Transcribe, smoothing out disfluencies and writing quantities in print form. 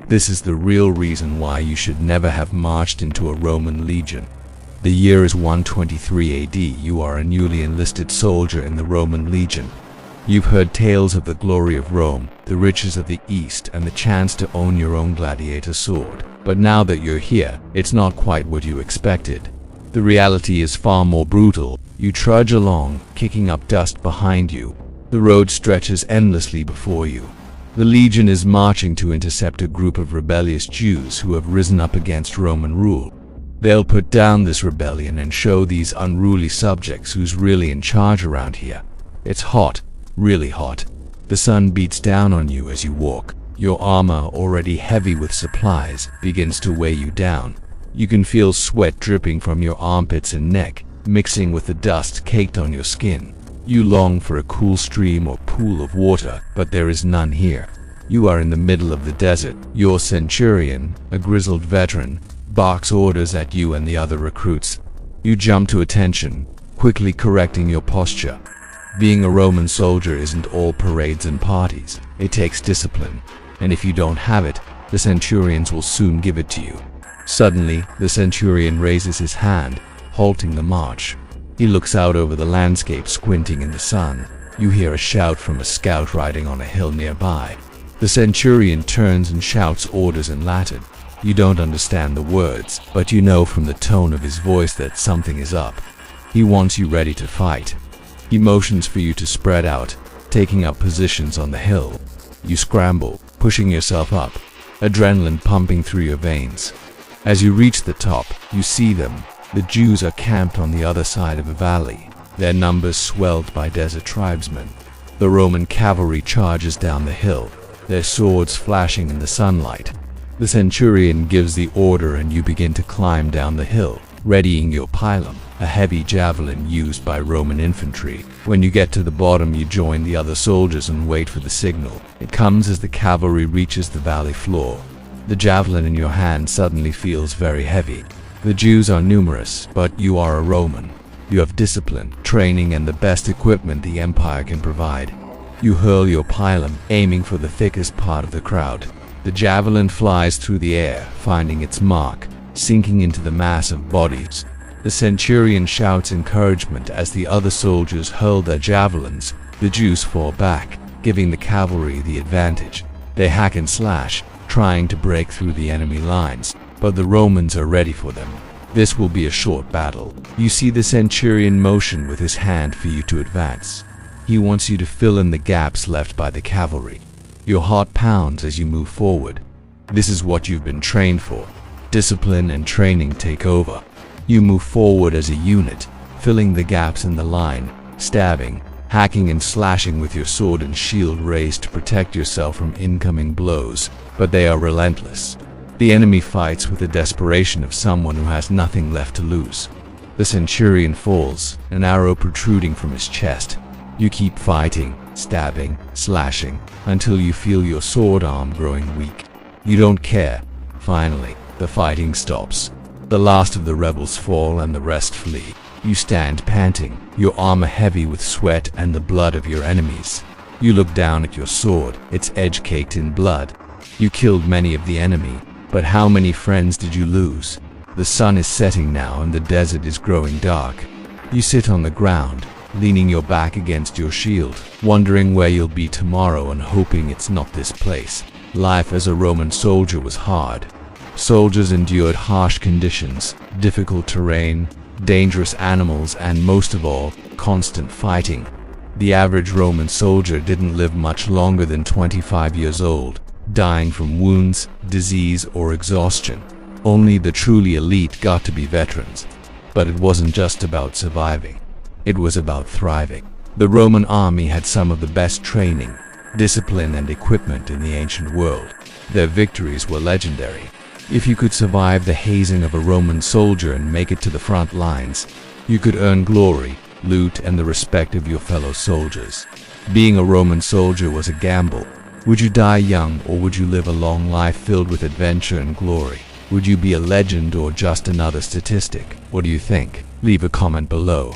This is the real reason why you should never have marched into a Roman legion. The year is 123 AD. You are a newly enlisted soldier in the Roman legion. You've heard tales of the glory of Rome, the riches of the East, and the chance to own your own gladiator sword. But now that you're here, it's not quite what you expected. The reality is far more brutal. You trudge along, kicking up dust behind you. The road stretches endlessly before you. The legion is marching to intercept a group of rebellious Jews who have risen up against Roman rule. They'll put down this rebellion and show these unruly subjects who's really in charge around here. It's hot, really hot. The sun beats down on you as you walk. Your armor, already heavy with supplies, begins to weigh you down. You can feel sweat dripping from your armpits and neck, mixing with the dust caked on your skin. You long for a cool stream or pool of water, but there is none here. You are in the middle of the desert. Your centurion, a grizzled veteran, barks orders at you and the other recruits. You jump to attention, quickly correcting your posture. Being a Roman soldier isn't all parades and parties. It takes discipline, and if you don't have it, the centurions will soon give it to you. Suddenly, the centurion raises his hand, halting the march. He looks out over the landscape, squinting in the sun. You hear a shout from a scout riding on a hill nearby. The centurion turns and shouts orders in Latin. You don't understand the words, but you know from the tone of his voice that something is up. He wants you ready to fight. He motions for you to spread out, taking up positions on the hill. You scramble, pushing yourself up, adrenaline pumping through your veins. As you reach the top, you see them. The Jews are camped on the other side of a valley, their numbers swelled by desert tribesmen. The Roman cavalry charges down the hill, their swords flashing in the sunlight. The centurion gives the order and you begin to climb down the hill, readying your pilum, a heavy javelin used by Roman infantry. When you get to the bottom, you join the other soldiers and wait for the signal. It comes as the cavalry reaches the valley floor. The javelin in your hand suddenly feels very heavy. The Jews are numerous, but you are a Roman. You have discipline, training, and the best equipment the empire can provide. You hurl your pilum, aiming for the thickest part of the crowd. The javelin flies through the air, finding its mark, sinking into the mass of bodies. The centurion shouts encouragement as the other soldiers hurl their javelins. The Jews fall back, giving the cavalry the advantage. They hack and slash, trying to break through the enemy lines, but the Romans are ready for them. This will be a short battle. You see the centurion motion with his hand for you to advance. He wants you to fill in the gaps left by the cavalry. Your heart pounds as you move forward. This is what you've been trained for. Discipline and training take over. You move forward as a unit, filling the gaps in the line, stabbing, hacking and slashing with your sword and shield raised to protect yourself from incoming blows, but they are relentless. The enemy fights with the desperation of someone who has nothing left to lose. The centurion falls, an arrow protruding from his chest. You keep fighting, stabbing, slashing, until you feel your sword arm growing weak. You don't care. Finally, the fighting stops. The last of the rebels fall and the rest flee. You stand panting, your armor heavy with sweat and the blood of your enemies. You look down at your sword, its edge caked in blood. You killed many of the enemy, but how many friends did you lose? The sun is setting now and the desert is growing dark. You sit on the ground, leaning your back against your shield, wondering where you'll be tomorrow and hoping it's not this place. Life as a Roman soldier was hard. Soldiers endured harsh conditions, difficult terrain, dangerous animals, and most of all, constant fighting. The average Roman soldier didn't live much longer than 25 years old, dying from wounds, disease, or exhaustion. Only the truly elite got to be veterans. But it wasn't just about surviving. It was about thriving. The Roman army had some of the best training, discipline, and equipment in the ancient world. Their victories were legendary. If you could survive the hazing of a Roman soldier and make it to the front lines, you could earn glory, loot, and the respect of your fellow soldiers. Being a Roman soldier was a gamble. Would you die young, or would you live a long life filled with adventure and glory? Would you be a legend or just another statistic? What do you think? Leave a comment below.